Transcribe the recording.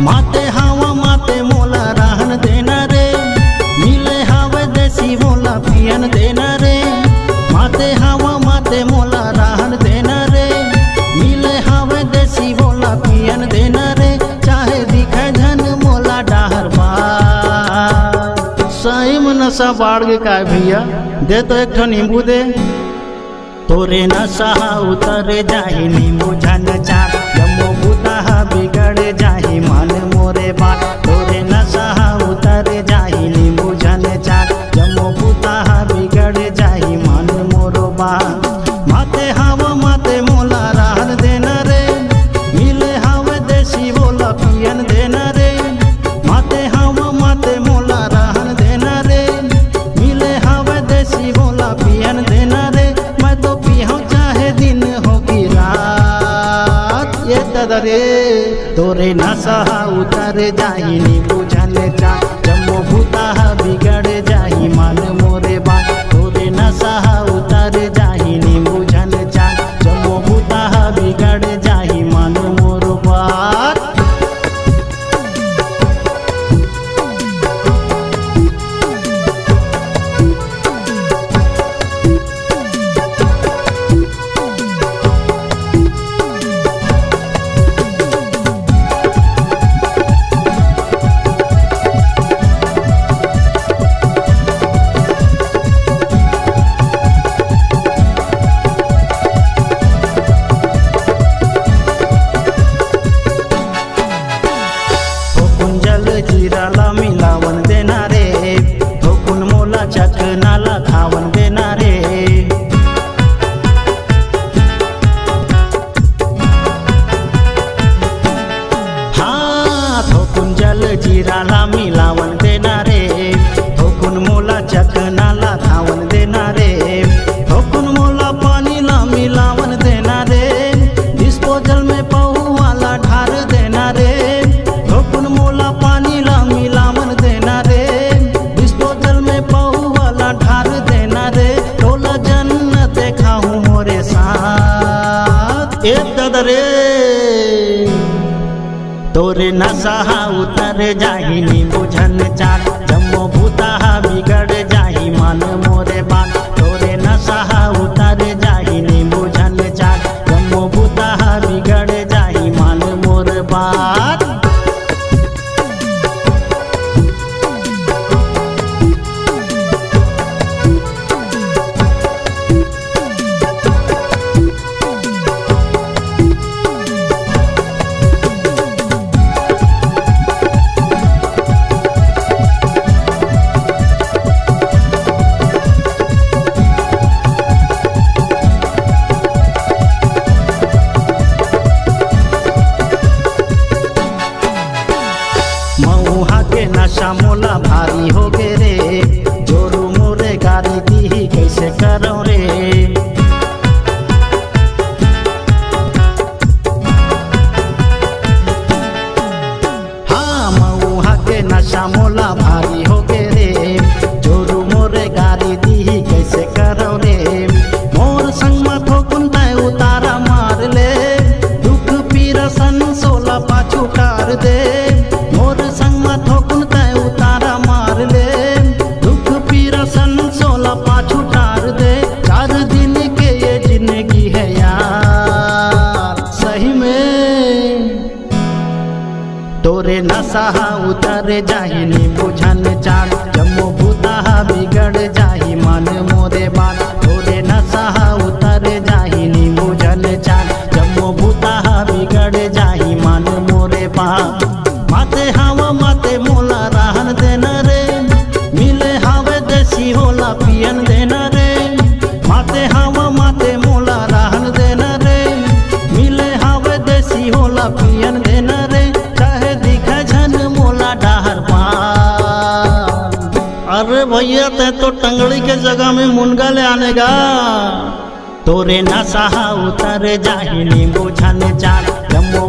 माते हवा माते मोला रहन देना रे, मिले हवे देसी मोला पियन देना रे। माते हवा माते मोला रहन देना रे, मिले हवे देसी मोला पियन देना रे। चाहे दिखे झन मोला डाहर बार, सही में नशा बाढ़ के का भैया दे तो एक ठो नींबू दे। तोरे नशा उतर जाही नींबू झन चार, जम्मो बुता बिगड़ जाही मन मोरे बात। तोरे नशा उतर जाही नींबू झन चार, जम्मो बुता बिगड़ जाही मन मोरो बात। माते हवा माते मोला रहन देना रे, मिले हवे देसी बोला पियन देना रे। माते हवा माते मोला रहन देना रे, मिले हवे देसी बोला पियन देना रे। मैं तो पियो चाहे दिन हो की रात, ये तदरे तोरे नशा उतर जाही नींबू झन चा, जम्मो भूता बिगड़ जाही मन मोरे बात। तोरे नशा उतर जाही नींबू झन चा, जम्मो भूता बिगड़ जाही मन मोरो बात। जीराला मिलावन देना रे, ठोकुन मोला चखनाला खावन देना रे। हाँ ठोकुन जल जीराला मिलावन देना रे, ठोकुन मोला चखनाला खावन देना रे। ठोकुन मोला पानी ला मिलावन देना रे, डिस्पोजल में पहू वाला ढार देना रे। ठोकुन मोला पानी ला मिलावन देना रे, डिस्पोजल में पहू वाला ढार देना रे। तोला जन्नत देखा हूँ मोरे साथ, ए ददरे तोरे नशा उतर जाही नींबू झन चार, जम्मो भूता बिगड़ जाही मन मोरे बात। तोरे नशा उतर जाही नींबू झन चार, जम्मो भूता बिगड़ जाही मन मोरे बात। मऊहा के नशा मोला भारी हो गे रे, जोरू मोरे गाड़ी दी कैसे करो रे। हाँ मऊहा के नशा मोला भारी हो गे रे, जोरू मोरे गाड़ी दी कैसे करो रे। मोर संग में ठोकुन तय उतारा मार ले, दुख पीरा सन सोला पाछू टार दे। मोर संग में ठोकुन तय उतारा मार ले, दुख पीरा सन सोला पाछू टार दे। 4 दिन के ये जिंदगी है यार, सही में तोरे नशा उतर जाही नींबू झन चार, जम्मो भूता बिगड़ जाही मन मोरे बात। तोरे नशा उतर जाही नींबू झन चार, जम्मो भूता बिगड़ जाही मन मोरे बात। माते हवा माते मोला रहन देना रे, मिले हवे देसी होला पियन देना रे। माते हवा माते मोला रहन देना रे, मिले हवे देसी होला पियन देना रे। चाहे दिखे झन मोला डाहर पार, अरे भैया ते तो टंगड़ी के जगह में मुनगा ले आनेगा। तोरे नशा उतर जाही नींबू झन चार, जम्मो